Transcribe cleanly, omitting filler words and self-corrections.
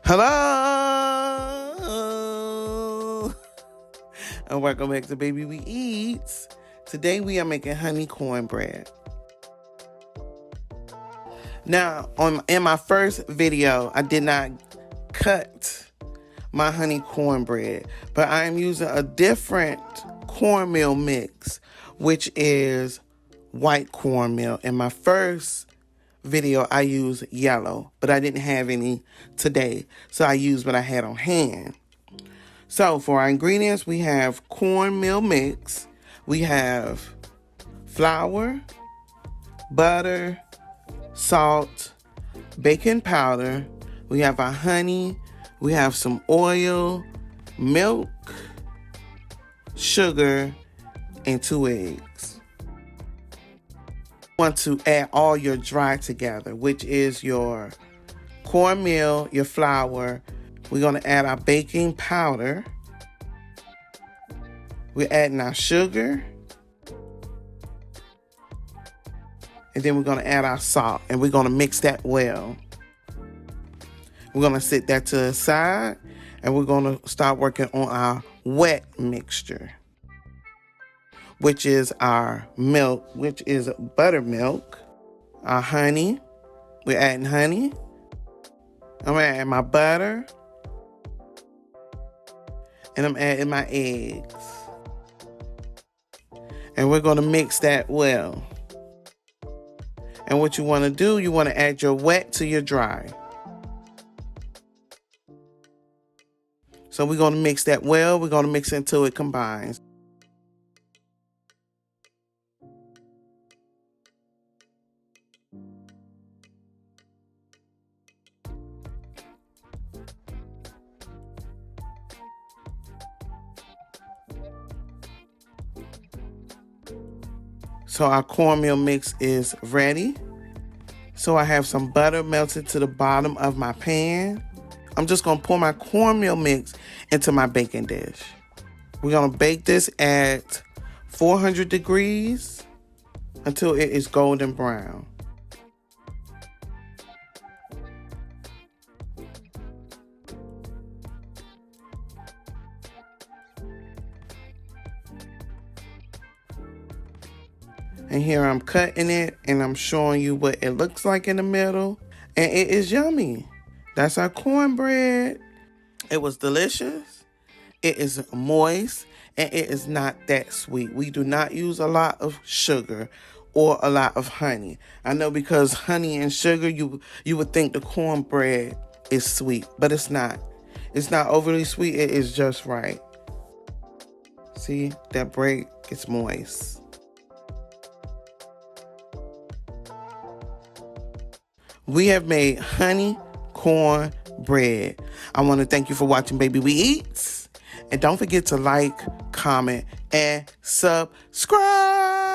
Hello and welcome back to Baby We Eats. Today we are making honey cornbread. Now, in my first video, I did not cut my honey cornbread, but I am using a different cornmeal mix, which is white cornmeal. In my first video, I used yellow, but I didn't have any today, so I used what I had on hand. So for our ingredients, we have cornmeal mix, we have flour, butter, salt, baking powder, we have our honey, we have some oil, milk, sugar, and 2 eggs. You want to add all your dry together, which is your cornmeal, your flour. We're going to add our baking powder. We're adding our sugar. And then we're going to add our salt. And we're going to mix that well. We're going to set that to the side. And we're going to start working on our wet mixture, which is our milk, which is buttermilk. Our honey. We're adding honey. I'm going to add my butter. And I'm adding my eggs. And we're going to mix that well. And what you want to do, you want to add your wet to your dry. So we're going to mix that well. We're going to mix it until it combines. So our cornmeal mix is ready. So I have some butter melted to the bottom of my pan. I'm just going to pour my cornmeal mix into my baking dish. We're going to bake this at 400 degrees until it is golden brown. And here I'm cutting it and I'm showing you what it looks like in the middle. And it is yummy. That's our cornbread. It was delicious. It is moist and it is not that sweet. We do not use a lot of sugar or a lot of honey. I know because honey and sugar, you would think the cornbread is sweet, but it's not. It's not overly sweet. It is just right. See, that bread gets moist. We have made honey cornbread. I want to thank you for watching Baby We Eats. And don't forget to like, comment, and subscribe.